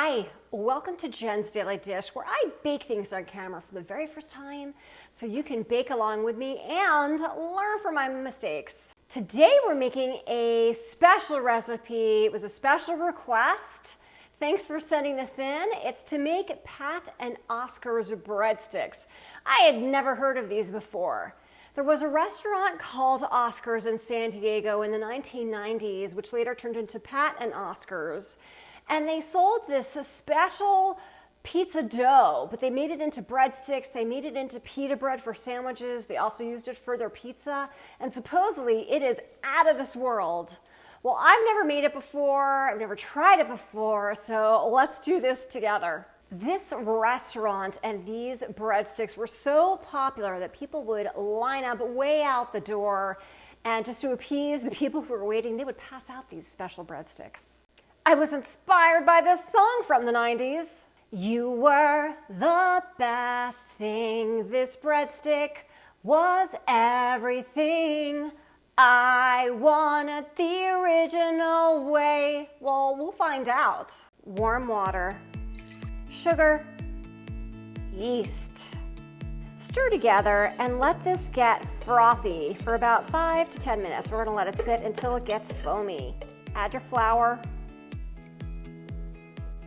Hi, welcome to Jen's Daily Dish, where I bake things on camera for the very first time so you can bake along with me and learn from my mistakes. Today we're making a special recipe. It was a special request. Thanks for sending this in. It's to make Pat and Oscar's breadsticks. I had never heard of these before. There was a restaurant called Oscar's in San Diego in the 1990s, which later turned into Pat and Oscar's. And they sold this special pizza dough, but they made it into breadsticks. They made it into pita bread for sandwiches. They also used it for their pizza. And supposedly it is out of this world. Well, I've never made it before. I've never tried it before. So let's do this together. This restaurant and these breadsticks were so popular that people would line up way out the door, and just to appease the people who were waiting, they would pass out these special breadsticks. I was inspired by this song from the 90s. You were the best thing. This breadstick was everything. I want it the original way. Well, we'll find out. Warm water, sugar, yeast. Stir together and let this get frothy for about 5 to 10 minutes. We're gonna let it sit until it gets foamy. Add your flour,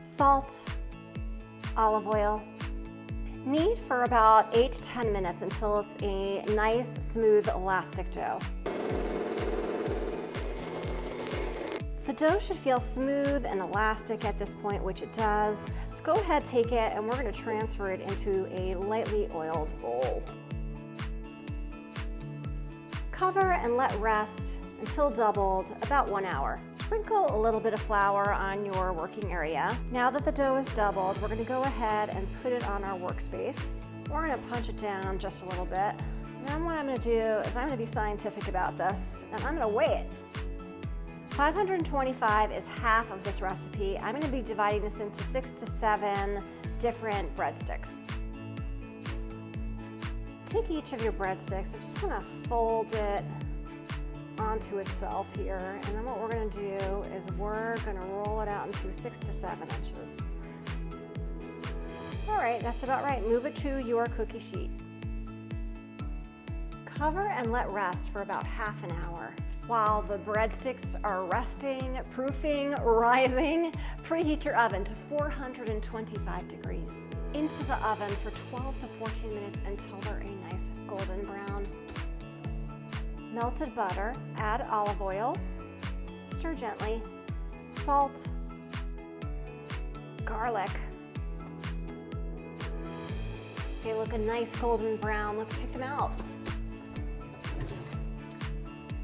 salt, olive oil. Knead for about 8 to 10 minutes until it's a nice, smooth, elastic dough. The dough should feel smooth and elastic at this point, which it does. So go ahead, take it, and we're going to transfer it into a lightly oiled bowl. Cover and let rest until doubled, about 1 hour. Sprinkle a little bit of flour on your working area. Now that the dough is doubled, we're gonna go ahead and put it on our workspace. We're gonna punch it down just a little bit. And then what I'm gonna do is I'm gonna be scientific about this, and I'm gonna weigh it. 525 is half of this recipe. I'm gonna be dividing this into 6 to 7 different breadsticks. Take each of your breadsticks and just gonna fold it onto itself here, and then what we're going to do is we're going to roll it out into 6 to 7 inches. All right, that's about right. Move it to your cookie sheet. Cover and let rest for about half an hour. While the breadsticks are resting, proofing, rising, preheat your oven to 425 degrees. Into the oven for 12 to 14 minutes until they're a nice golden brown. Melted butter, add olive oil, stir gently, salt, garlic. They look a nice golden brown. Let's take them out.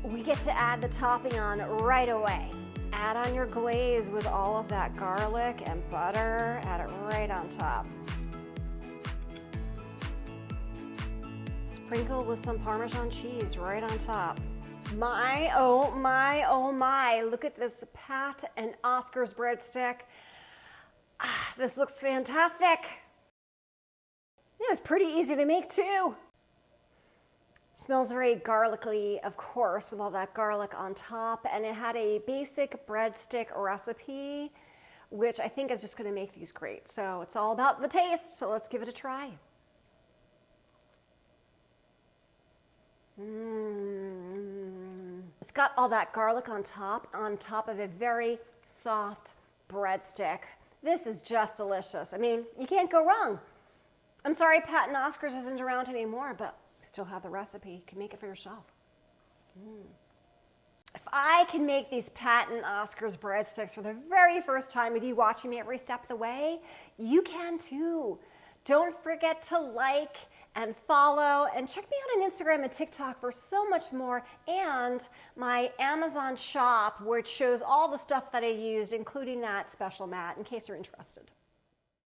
We get to add the topping on right away. Add on your glaze with all of that garlic and butter. Add it right on top. Sprinkle with some Parmesan cheese right on top. My, oh my, oh my. Look at this Pat and Oscar's breadstick. This looks fantastic. It was pretty easy to make too. Smells very garlicky, of course, with all that garlic on top. And it had a basic breadstick recipe, which I think is just gonna make these great. So it's all about the taste, so let's give it a try. It's got all that garlic on top of a very soft breadstick. This is just delicious. I mean, you can't go wrong. I'm sorry Pat and Oscar's isn't around anymore, but we still have the recipe. You can make it for yourself. If I can make these Pat and Oscar's breadsticks for the very first time with you watching me every step of the way, you can too. Don't forget to like and follow, and check me out on Instagram and TikTok for so much more, and my Amazon shop, which shows all the stuff that I used, including that special mat, in case you're interested.